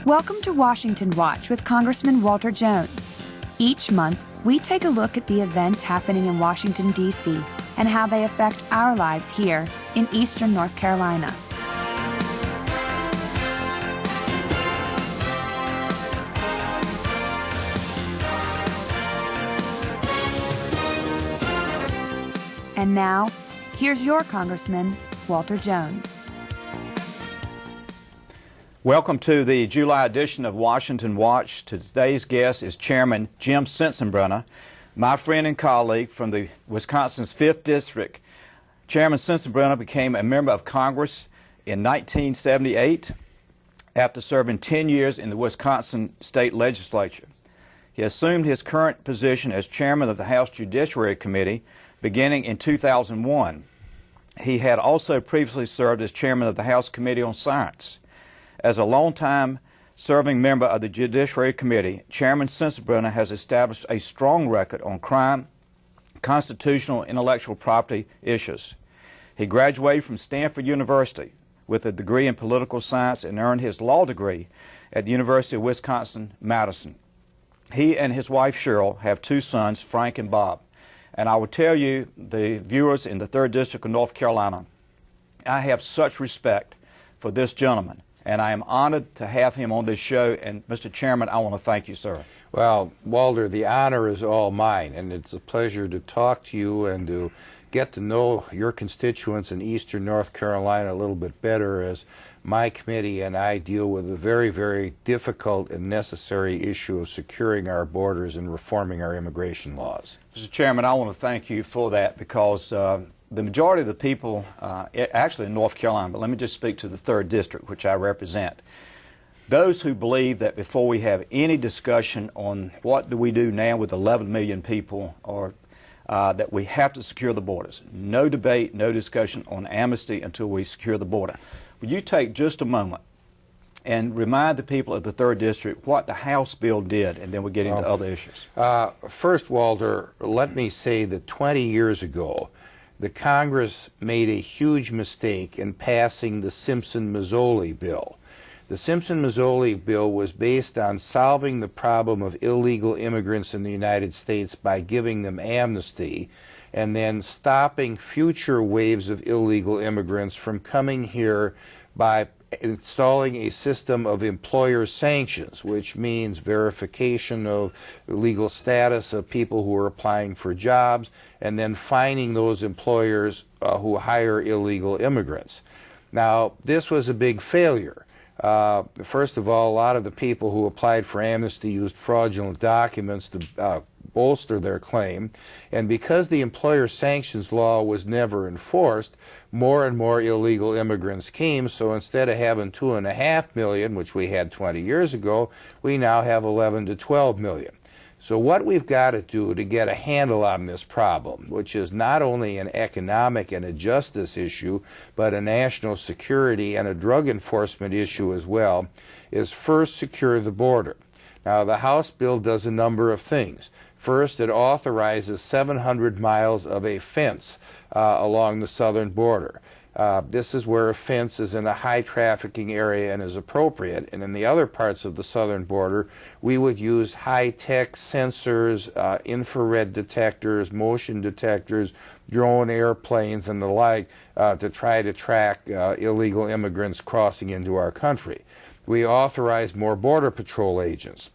Welcome to Washington Watch with Congressman Walter Jones. Each month, we take a look at the events happening in Washington, D.C. and how they affect our lives here in eastern North Carolina. And now, here's your Congressman, Walter Jones. Welcome to the July edition of Washington Watch. Today's guest is Chairman Jim Sensenbrenner, my friend and colleague from the Wisconsin's 5th District. Chairman Sensenbrenner became a member of Congress in 1978 after serving 10 years in the Wisconsin State Legislature. He assumed his current position as chairman of the House Judiciary Committee beginning in 2001. He had also previously served as chairman of the House Committee on Science. As a longtime serving member of the Judiciary Committee, Chairman Sensenbrenner has established a strong record on crime, constitutional, intellectual property issues. He graduated from Stanford University with a degree in political science and earned his law degree at the University of Wisconsin-Madison. He and his wife Cheryl have 2 sons, Frank and Bob. And I will tell you, the viewers in the 3rd District of North Carolina, I have such respect for this gentleman. And I am honored to have him on this show. And, Mr. Chairman, I want to thank you, sir. Well, Walter, the honor is all mine, and it's a pleasure to talk to you and to get to know your constituents in eastern North Carolina a little bit better, as my committee and I deal with a very, very difficult and necessary issue of securing our borders and reforming our immigration laws. Mr. Chairman, I want to thank you for that, because the majority of the people, actually in North Carolina, but let me just speak to the 3rd District, which I represent, those who believe that before we have any discussion on what do we do now with 11 million people, or that we have to secure the borders. No debate, no discussion on amnesty until we secure the border. Would you take just a moment and remind the people of the 3rd District what the House bill did, and then we'll get into other issues. First, Walter, let me say that 20 years ago, the Congress made a huge mistake in passing the Simpson-Mazzoli bill. The Simpson-Mazzoli bill was based on solving the problem of illegal immigrants in the United States by giving them amnesty and then stopping future waves of illegal immigrants from coming here by installing a system of employer sanctions, which means verification of legal status of people who are applying for jobs, and then fining those employers who hire illegal immigrants. Now, this was a big failure. First of all, a lot of the people who applied for amnesty used fraudulent documents to bolster their claim, and because the employer sanctions law was never enforced, more and more illegal immigrants came. So instead of having 2.5 million, which we had 20 years ago, we now have 11 to 12 million. So what we've got to do to get a handle on this problem, which is not only an economic and a justice issue, but a national security and a drug enforcement issue as well, is first secure the border. Now, the House bill does a number of things. First, it authorizes 700 miles of a fence along the southern border. This is where a fence is in a high trafficking area and is appropriate. And in the other parts of the southern border, we would use high-tech sensors, infrared detectors, motion detectors, drone airplanes, and the like to try to track illegal immigrants crossing into our country. We authorize more Border Patrol agents.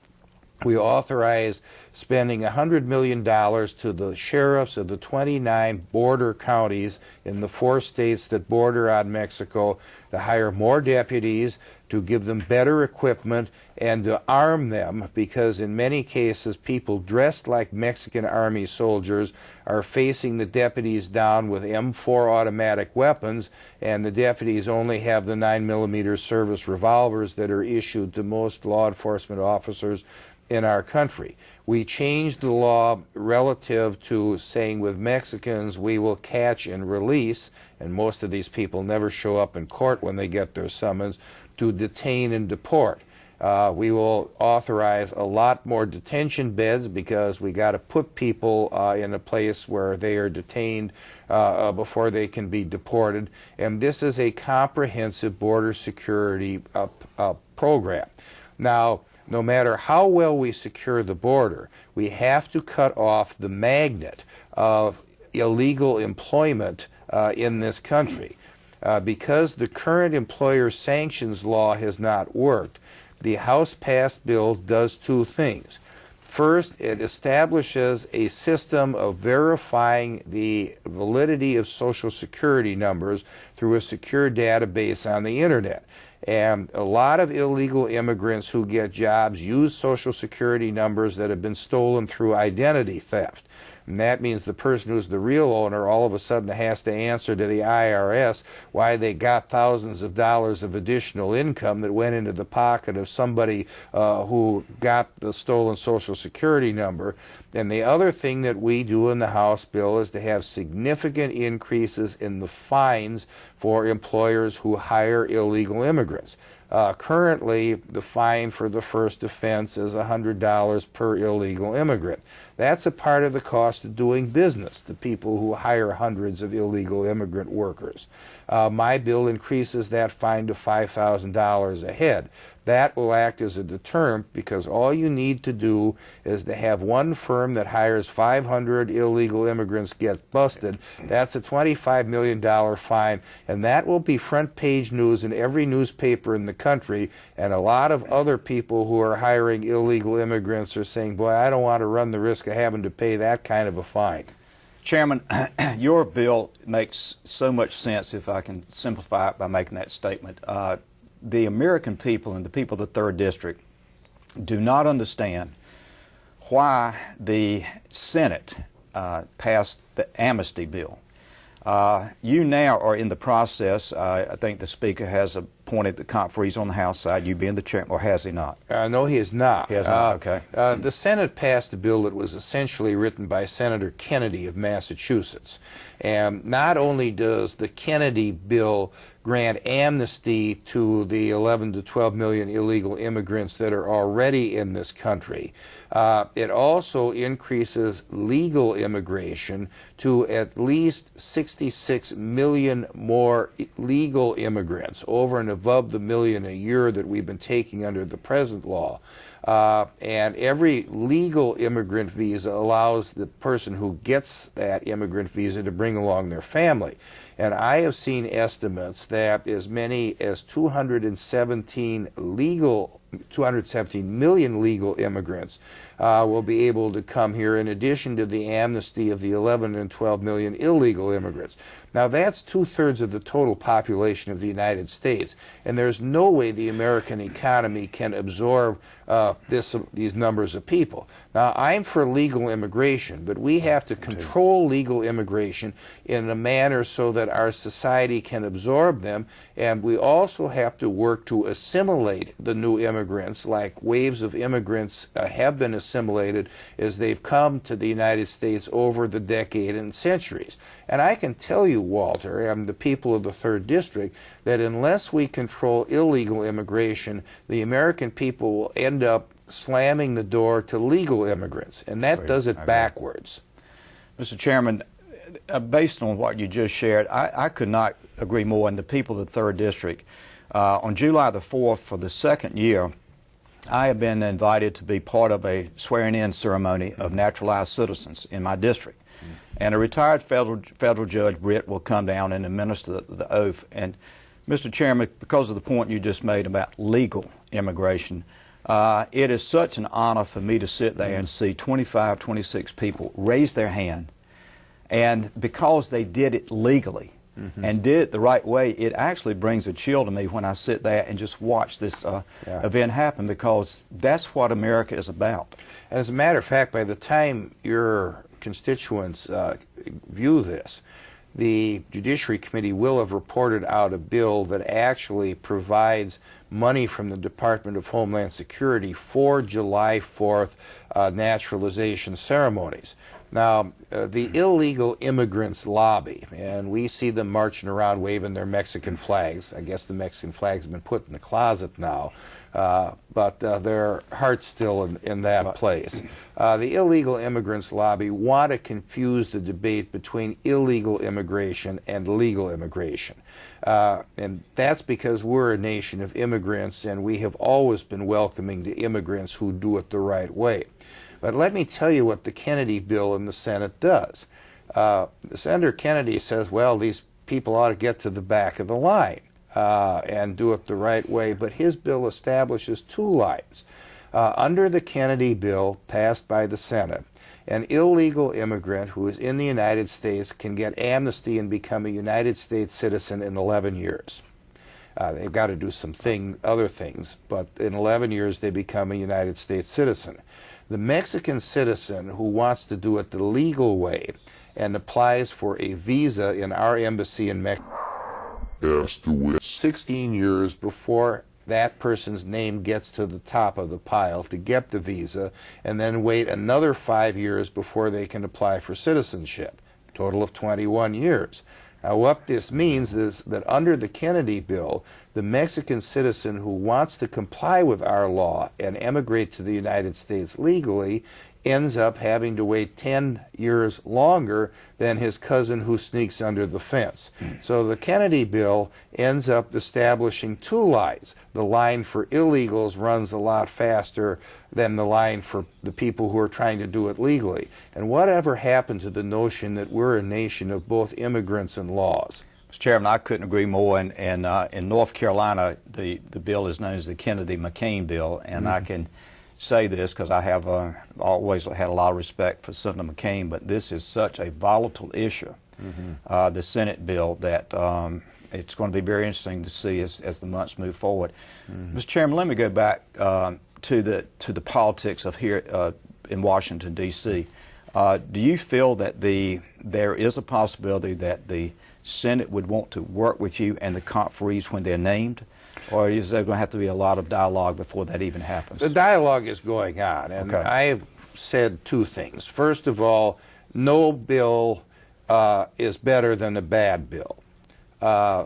We authorize spending $100 million to the sheriffs of the 29 border counties in the 4 states that border on Mexico to hire more deputies, to give them better equipment, and to arm them, because in many cases people dressed like Mexican army soldiers are facing the deputies down with M4 automatic weapons, and the deputies only have the 9mm service revolvers that are issued to most law enforcement officers in our country. We changed the law relative to saying with Mexicans we will catch and release, and most of these people never show up in court when they get their summons, to detain and deport. We will authorize a lot more detention beds, because we got to put people in a place where they are detained before they can be deported. And this is a comprehensive border security program. Now, no matter how well we secure the border, we have to cut off the magnet of illegal employment in this country. Because the current employer sanctions law has not worked, the House-passed bill does two things. First, it establishes a system of verifying the validity of Social Security numbers through a secure database on the Internet. And a lot of illegal immigrants who get jobs use Social Security numbers that have been stolen through identity theft. And that means the person who's the real owner all of a sudden has to answer to the IRS why they got thousands of dollars of additional income that went into the pocket of somebody who got the stolen Social Security number. And the other thing that we do in the House bill is to have significant increases in the fines for employers who hire illegal immigrants. Currently, the fine for the first offense is $100 per illegal immigrant. That's a part of the cost of doing business, the people who hire hundreds of illegal immigrant workers. My bill increases that fine to $5,000 a head. That will act as a deterrent because all you need to do is to have one firm that hires 500 illegal immigrants get busted. That's a $25 million fine, and that will be front page news in every newspaper in the country. And a lot of other people who are hiring illegal immigrants are saying, boy, I don't want to run the risk of having to pay that kind of a fine. Chairman, your bill makes so much sense if I can simplify it by making that statement. The American people and the people of the 3rd District do not understand why the Senate passed the amnesty bill. You now are in the process. I think the Speaker has appointed the conferees on the House side, you being the chairman, or has he not? No, he has not. He has not, okay. The Senate passed a bill that was essentially written by Senator Kennedy of Massachusetts. And not only does the Kennedy bill grant amnesty to the 11 to 12 million illegal immigrants that are already in this country, it also increases legal immigration to at least 66 million more legal immigrants, over and above the million a year that we've been taking under the present law. And every legal immigrant visa allows the person who gets that immigrant visa to bring along their family. And I have seen estimates that as many as 217 million legal immigrants will be able to come here, in addition to the amnesty of the 11 and 12 million illegal immigrants. Now, that's 2/3 of the total population of the United States, and there's no way the American economy can absorb these numbers of people. Now, I'm for legal immigration, but we have to control legal immigration in a manner so that our society can absorb them, and we also have to work to assimilate the new immigrants, like waves of immigrants have been assimilated as they've come to the United States over the decade and centuries. And I can tell you, Walter, and the people of the 3rd District, that unless we control illegal immigration, the American people will end up slamming the door to legal immigrants, and that does it backwards. Mr. Chairman, based on what you just shared, I could not agree more. And the people of the 3rd District, on July the 4th, for the 2nd year, I have been invited to be part of a swearing-in ceremony of naturalized citizens in my district. And a retired federal judge, Britt, will come down and administer the oath. And, Mr. Chairman, because of the point you just made about legal immigration, it is such an honor for me to sit there and see 25, 26 people raise their hand. And because they did it legally and did it the right way, it actually brings a chill to me when I sit there and just watch this event happen, because that's what America is about. And as a matter of fact, by the time your constituents view this, the Judiciary Committee will have reported out a bill that actually provides money from the Department of Homeland Security for July 4th naturalization ceremonies. Now, the illegal immigrants lobby, and we see them marching around waving their Mexican flags. I guess the Mexican flags have been put in the closet now, but their heart's still in that place. The illegal immigrants lobby want to confuse the debate between illegal immigration and legal immigration. And that's because we're a nation of immigrants, and we have always been welcoming to immigrants who do it the right way. But let me tell you what the Kennedy bill in the Senate does. Senator Kennedy says, well, these people ought to get to the back of the line and do it the right way, but his bill establishes two lines. Under the Kennedy bill passed by the Senate, an illegal immigrant who is in the United States can get amnesty and become a United States citizen in 11 years. They've got to do some other things, but in 11 years they become a United States citizen. The Mexican citizen who wants to do it the legal way and applies for a visa in our embassy in Mexico has to wait 16 years before that person's name gets to the top of the pile to get the visa, and then wait another 5 years before they can apply for citizenship. Total of 21 years. Now, what this means is that under the Kennedy bill, the Mexican citizen who wants to comply with our law and emigrate to the United States legally ends up having to wait 10 years longer than his cousin who sneaks under the fence. So the Kennedy bill ends up establishing two lines. The line for illegals runs a lot faster than the line for the people who are trying to do it legally. And whatever happened to the notion that we're a nation of both immigrants and laws? Mr. Chairman, I couldn't agree more. And in North Carolina, the bill is known as the Kennedy-McCain bill, and I can say this because I have always had a lot of respect for Senator McCain, but this is such a volatile issue, the Senate bill, that it's going to be very interesting to see as the months move forward. Mr. Chairman, let me go back to the politics of here in Washington, D.C. Do you feel that there is a possibility that the Senate would want to work with you and the conferees when they're named? Or is there going to have to be a lot of dialogue before that even happens? The dialogue is going on, and I have said two things. First of all, no bill is better than a bad bill. I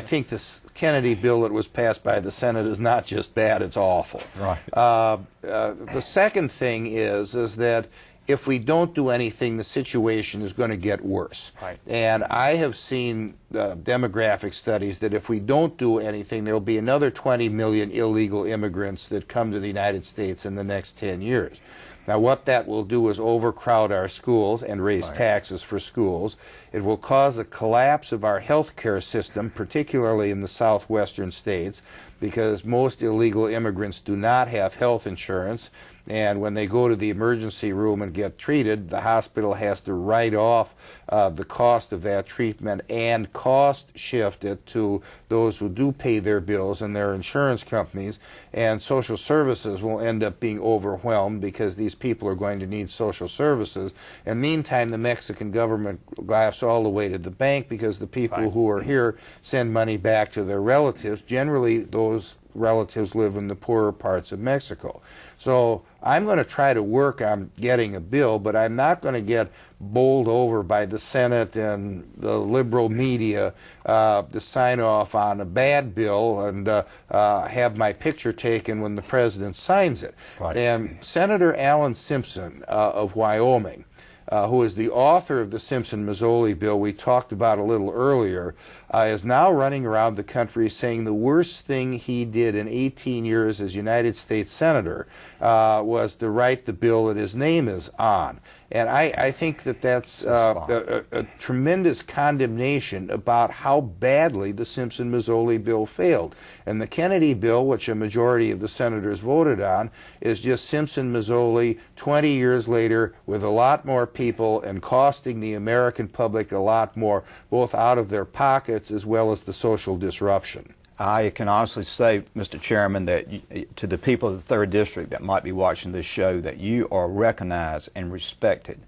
think this Kennedy bill that was passed by the Senate is not just bad, it's awful. Right. The second thing is that if we don't do anything, the situation is going to get worse. Right. And I have seen demographic studies that if we don't do anything, there will be another 20 million illegal immigrants that come to the United States in the next 10 years. Now, what that will do is overcrowd our schools and raise taxes for schools. It will cause a collapse of our health care system, particularly in the southwestern states, because most illegal immigrants do not have health insurance. And when they go to the emergency room and get treated, the hospital has to write off the cost of that treatment and cost shift it to those who do pay their bills and their insurance companies. And social services will end up being overwhelmed because these people are going to need social services. And meantime, the Mexican government laughs all the way to the bank because the people who are here send money back to their relatives. Generally, those relatives live in the poorer parts of Mexico. So I'm going to try to work on getting a bill, but I'm not going to get bowled over by the Senate and the liberal media to sign off on a bad bill and have my picture taken when the president signs it. Right. And Senator Alan Simpson of Wyoming, who is the author of the Simpson-Mazzoli bill we talked about a little earlier, is now running around the country saying the worst thing he did in 18 years as United States Senator was to write the bill that his name is on. And I think that that's a tremendous condemnation about how badly the Simpson-Mazzoli bill failed. And the Kennedy bill, which a majority of the senators voted on, is just Simpson-Mazzoli 20 years later with a lot more people and costing the American public a lot more, both out of their pockets as well as the social disruption. I can honestly say, Mr. Chairman, that to the people of the 3rd District that might be watching this show, that you are recognized and respected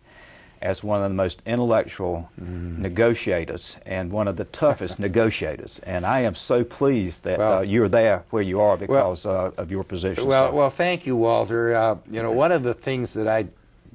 as one of the most intellectual negotiators and one of the toughest negotiators. And I am so pleased that you're there where you are because of your position. Well, thank you, Walter. You know, one of the things that I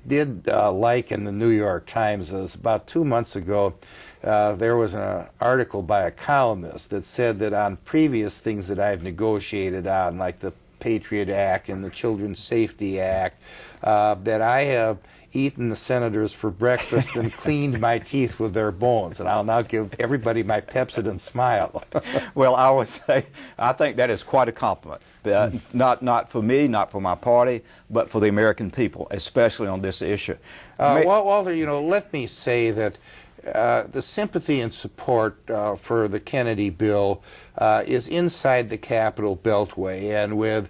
did like in the New York Times is about 2 months ago, there was an article by a columnist that said that on previous things that I've negotiated on, like the Patriot Act and the Children's Safety Act, that I have eaten the senators for breakfast and cleaned my teeth with their bones. And I'll now give everybody my Pepsodent smile. Well, I would say I think that is quite a compliment. Not for me, not for my party, but for the American people, especially on this issue. Well, Walter, you know, let me say that the sympathy and support for the Kennedy bill is inside the Capitol Beltway, and with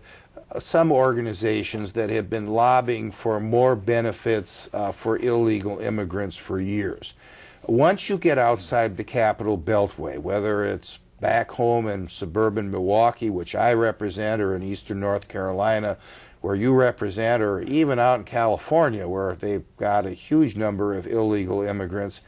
some organizations that have been lobbying for more benefits for illegal immigrants for years. Once you get outside the Capitol Beltway, whether it's back home in suburban Milwaukee, which I represent, or in eastern North Carolina, where you represent, or even out in California, where they've got a huge number of illegal immigrants,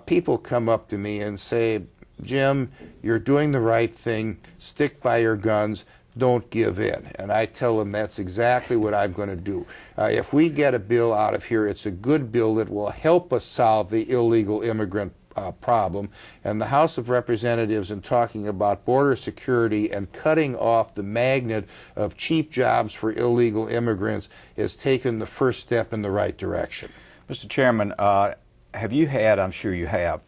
people come up to me and say, Jim, you're doing the right thing, stick by your guns, don't give in. And I tell them that's exactly what I'm going to do. If we get a bill out of here, it's a good bill that will help us solve the illegal immigrant problem. And the House of Representatives, in talking about border security and cutting off the magnet of cheap jobs for illegal immigrants, has taken the first step in the right direction. Mr. Chairman, have you had, I'm sure you have,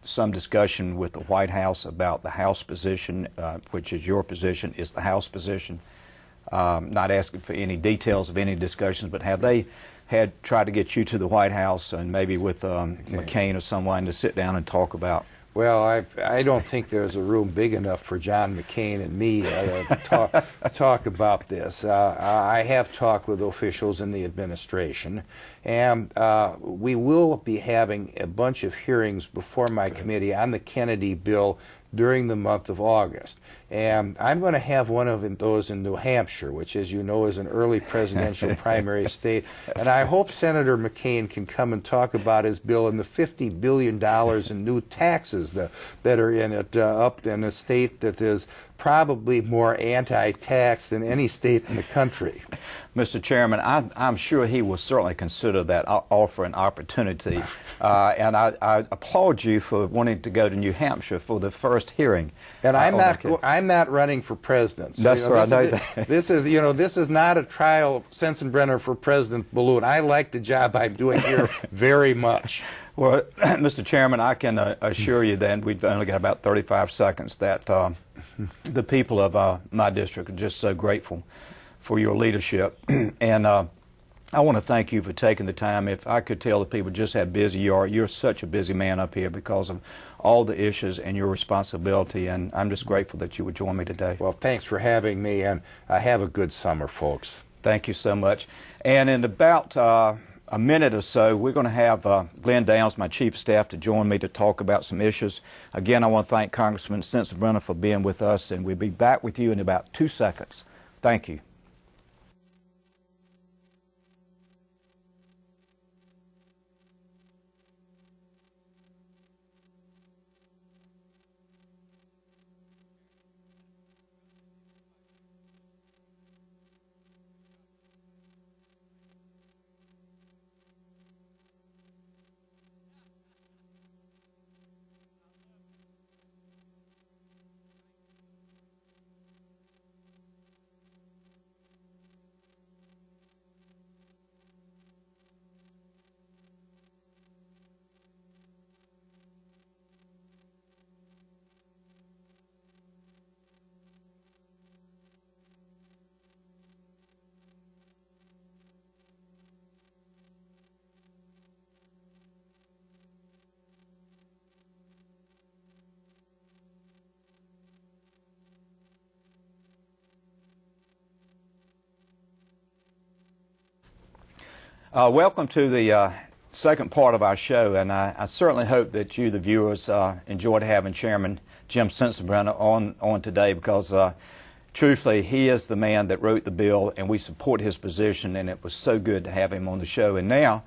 some discussion with the White House about the House position, which is your position, is the House position? Not asking for any details of any discussions, but have they tried to get you to the White House and maybe with McCain or someone to sit down and talk about? Well, I don't think there's a room big enough for John McCain and me to talk about this. I have talked with officials in the administration, and we will be having a bunch of hearings before my committee on the Kennedy bill during the month of August. And I'm going to have one of those in New Hampshire, which, as you know, is an early presidential primary state. And I hope Senator McCain can come and talk about his bill and the $50 billion in new taxes that are in it, up in a state that is probably more anti-tax than any state in the country. Mr. Chairman, I'm sure he will certainly consider that offer an opportunity. And I applaud you for wanting to go to New Hampshire for the first hearing. And I'm not running for president. So, that's right. I know that. This is not a trial Sensenbrenner for president balloon. I like the job I'm doing here very much. Well, Mr. Chairman, I can assure you that we've only got about 35 seconds that the people of my district are just so grateful for your leadership. And I want to thank you for taking the time. If I could tell the people just how busy you are, you're such a busy man up here because of all the issues and your responsibility, and I'm just grateful that you would join me today. Well, thanks for having me, and have a good summer, folks. Thank you so much. And in about a minute or so, we're going to have Glenn Downs, my Chief of Staff, to join me to talk about some issues. Again, I want to thank Congressman Sensenbrenner for being with us, and we'll be back with you in about 2 seconds. Thank you. Welcome to the second part of our show, and I certainly hope that you, the viewers, enjoyed having Chairman Jim Sensenbrenner on today, because truthfully, he is the man that wrote the bill, and we support his position, and it was so good to have him on the show. And now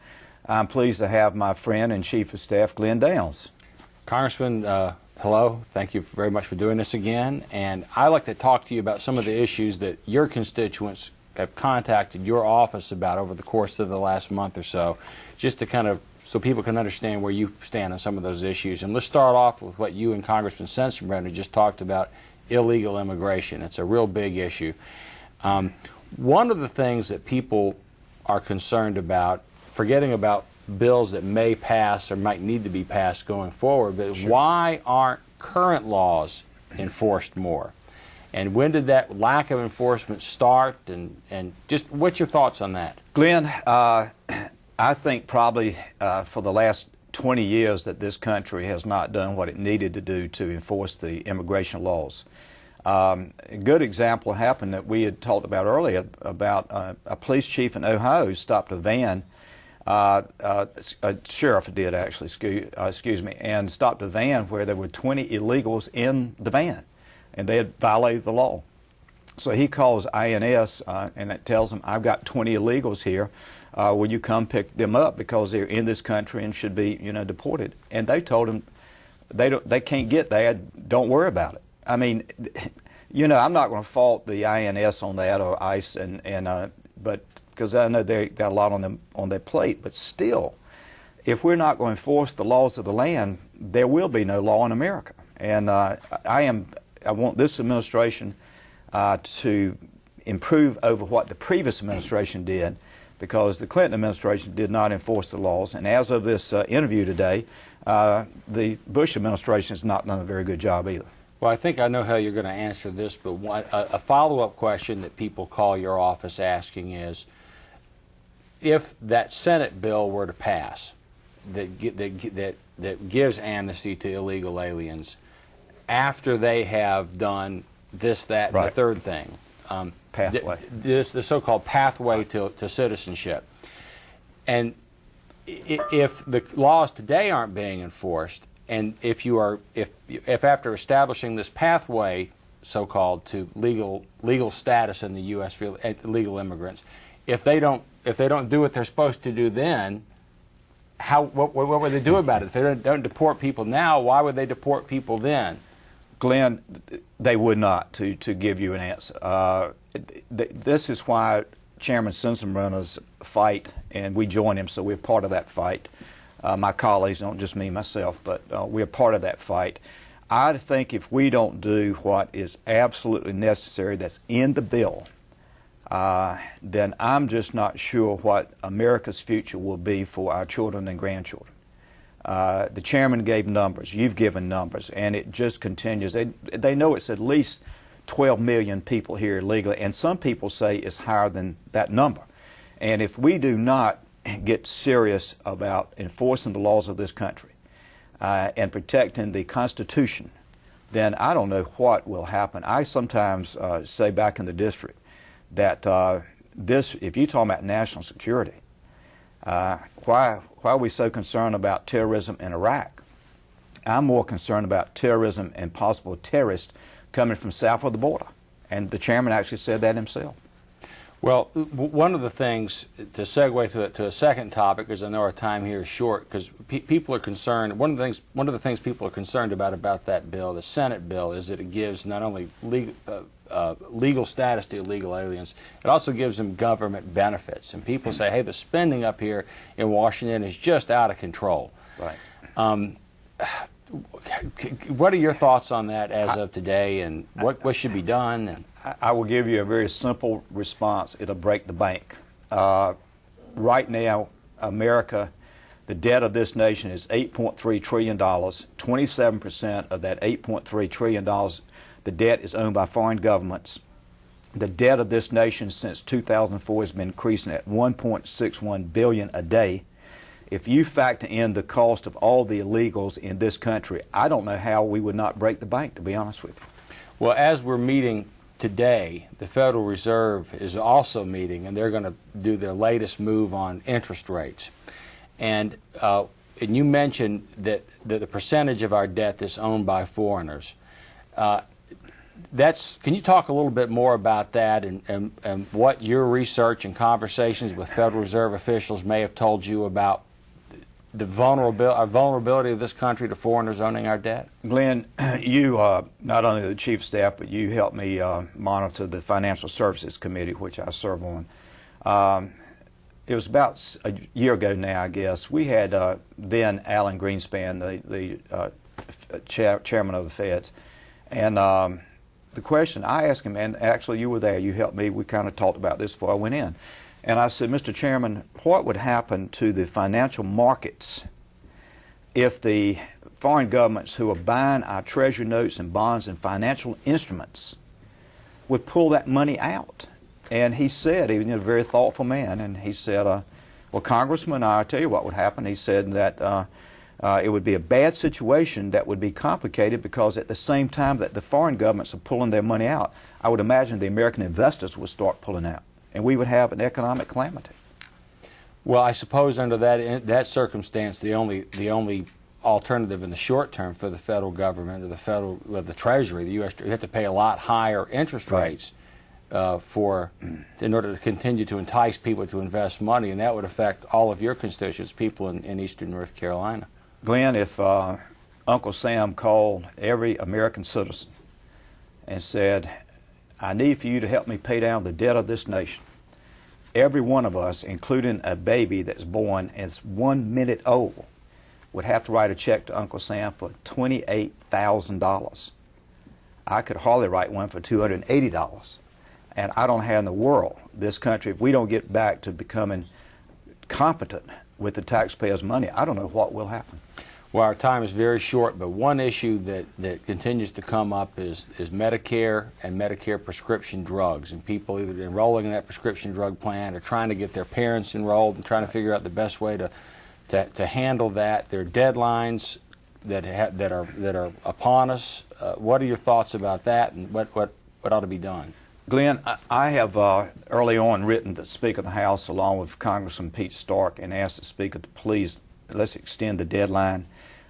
I'm pleased to have my friend and Chief of Staff, Glenn Downs. Congressman, hello. Thank you very much for doing this again. And I'd like to talk to you about some of the issues that your constituents have contacted your office about over the course of the last month or so, just to kind of, so people can understand where you stand on some of those issues. And let's start off with what you and Congressman Sensenbrenner just talked about, illegal immigration. It's a real big issue. One of the things that people are concerned about, forgetting about bills that may pass or might need to be passed going forward, but why aren't current laws enforced more? And when did that lack of enforcement start? And just what's your thoughts on that? Glenn, I think probably for the last 20 years that this country has not done what it needed to do to enforce the immigration laws. A good example happened that we had talked about earlier about a police chief in Ohio who stopped a van, a sheriff did actually, excuse me, and stopped a van where there were 20 illegals in the van, and they had violated the law. So he calls INS and it tells them, I've got 20 illegals here. Will you come pick them up because they're in this country and should be, deported? And they told him they can't get that. Don't worry about it. I mean, I'm not going to fault the INS on that or ICE, but because I know they got a lot on their plate. But still, if we're not going to enforce the laws of the land, there will be no law in America. And I want this administration to improve over what the previous administration did, because the Clinton administration did not enforce the laws. And as of this interview today, the Bush administration has not done a very good job either. Well, I think I know how you're going to answer this, but a follow-up question that people call your office asking is, if that Senate bill were to pass that gives amnesty to illegal aliens after they have done this, that, and the third thing, pathway. The so-called pathway to citizenship. And if the laws today aren't being enforced, and if after establishing this pathway, so-called, to legal status in the U.S. for illegal immigrants, if they don't do what they're supposed to do, then what would they do about it? If they don't deport people now, why would they deport people then? Glenn, they would not, to give you an answer. This is why Chairman Sensenbrenner's fight, and we join him, so we're part of that fight. My colleagues, don't just me, myself, but we're part of that fight. I think if we don't do what is absolutely necessary that's in the bill, then I'm just not sure what America's future will be for our children and grandchildren. The chairman gave numbers, you've given numbers, and it just continues. They know it's at least 12 million people here illegally, and some people say it's higher than that number. And if we do not get serious about enforcing the laws of this country and protecting the Constitution, then I don't know what will happen. I sometimes say back in the district that if you're talking about national security, why are we so concerned about terrorism in Iraq? I'm more concerned about terrorism and possible terrorists coming from south of the border. And the chairman actually said that himself. Well, one of the things, to segue to a second topic, because I know our time here is short, because people are concerned, one of the things people are concerned about that bill, the Senate bill, is that it gives not only legal status to illegal aliens, it also gives them government benefits. And people say, hey, the spending up here in Washington is just out of control. Right. What are your thoughts on that as of today, and what should be done? And I will give you a very simple response. It'll break the bank. Right now, America, the debt of this nation is $8.3 trillion. 27% of that $8.3 trillion, the debt is owned by foreign governments. The debt of this nation since 2004 has been increasing at $1.61 billion a day. If you factor in the cost of all the illegals in this country, I don't know how we would not break the bank, to be honest with you. Well, as we're meeting today, the Federal Reserve is also meeting, and they're going to do their latest move on interest rates. And you mentioned that the percentage of our debt that's owned by foreigners. Can you talk a little bit more about that and what your research and conversations with Federal Reserve officials may have told you about the vulnerability of this country to foreigners owning our debt? Glenn, you, not only the Chief of Staff, but you helped me monitor the Financial Services Committee, which I serve on. It was about a year ago now, I guess. We had then Alan Greenspan, the chairman of the Feds, and the question I asked him, and actually you were there, you helped me, we kind of talked about this before I went in. And I said, Mr. Chairman, what would happen to the financial markets if the foreign governments who are buying our treasury notes and bonds and financial instruments would pull that money out? And he said, he was a very thoughtful man, and he said, well, Congressman, I'll tell you what would happen. He said that it would be a bad situation that would be complicated because at the same time that the foreign governments are pulling their money out, I would imagine the American investors would start pulling out, and we would have an economic calamity. Well, I suppose under that circumstance, the only alternative in the short term for the federal government or the Treasury, the U.S., you have to pay a lot higher interest rates in order to continue to entice people to invest money, and that would affect all of your constituents, people in eastern North Carolina. Glenn, if Uncle Sam called every American citizen and said, I need for you to help me pay down the debt of this nation, every one of us, including a baby that's born and is 1 minute old, would have to write a check to Uncle Sam for $28,000. I could hardly write one for $280. And I don't have in the world this country, if we don't get back to becoming competent with the taxpayers' money, I don't know what will happen. Well, our time is very short, but one issue that continues to come up is Medicare and Medicare prescription drugs, and people either enrolling in that prescription drug plan or trying to get their parents enrolled and trying to figure out the best way to handle that. There are deadlines that are upon us. What are your thoughts about that, and what ought to be done? Glenn, I have early on written to the Speaker of the House along with Congressman Pete Stark and asked the Speaker to please let's extend the deadline.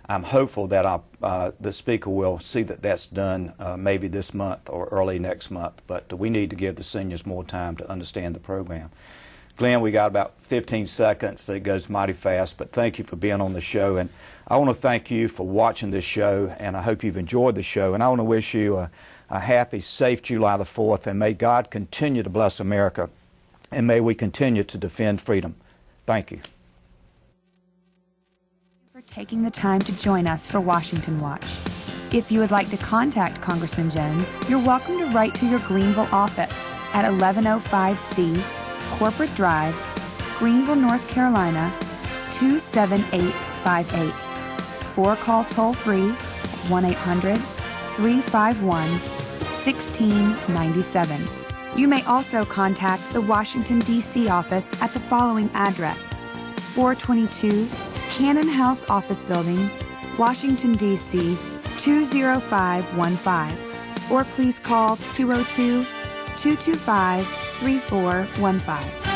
I'm hopeful that the Speaker will see that that's done maybe this month or early next month, but we need to give the seniors more time to understand the program. Glenn, we got about 15 seconds. It goes mighty fast, but thank you for being on the show. And I want to thank you for watching this show, and I hope you've enjoyed the show. And I want to wish you a happy, safe July the 4th, and may God continue to bless America, and may we continue to defend freedom. Thank you. For taking the time to join us for Washington Watch. If you would like to contact Congressman Jones, you're welcome to write to your Greenville office at 1105C Corporate Drive, Greenville, North Carolina, 27858, or call toll-free at 1-800-351-1697. You may also contact the Washington, D.C. office at the following address: 422 Cannon House Office Building, Washington, D.C. 20515, or please call 202-225-3415.